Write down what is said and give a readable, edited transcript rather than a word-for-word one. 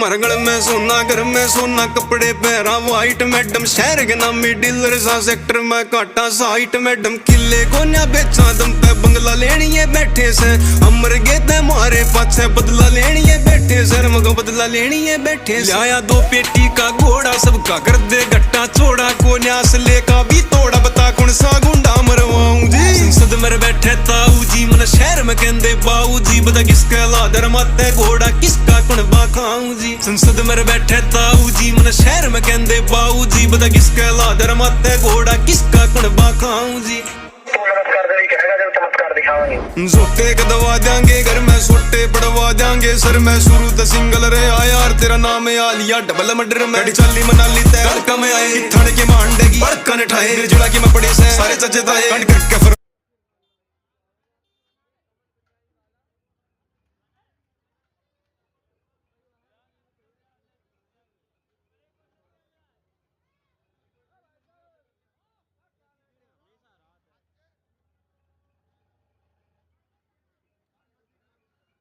हमारे गल में सोना, घर में सोना, कपड़े पहरा वाइट। मैडम शहर के नामी डीलर सा, सेक्टर में काटा साइट। मैडम किले कोन्या बेचा दम पे बंगला लेनी है बैठे से। हमर गेते मारे पाछे बदला लेनी है बैठे सर, मगो बदला लेनी है बैठे। लाया 2 पेटी का घोड़ा, सबका कर दे गट्टा चोड़ा। कोन्या असले का भी तोड़ा, बता कौन सा गुंडा मरवाऊं जी। संसद में बैठे ताऊ जी, मन शहर में कहंदे बाऊ जी। बता किसका लादर माते घोड़ा, किसका कुण बाखाऊं जी। संसद में बैठे ताऊ जी, मन शहर में कहंदे बाऊ जी। बता किसका लादर माते घोड़ा, किसका कुण बाखाऊं जी। जोटे कदवा देंगे, घर में सोटे पड़वा देंगे सर। मैं शुरू तो सिंगल रे यार, तेरा नाम है आलिया। डबल मर्डर में चाली मनाली तय हल्का में आए। थाने के मांडेगी बड़का ने ठाए, जुड़ा की मैं पड़ी से सारे चचे ताए। कट करके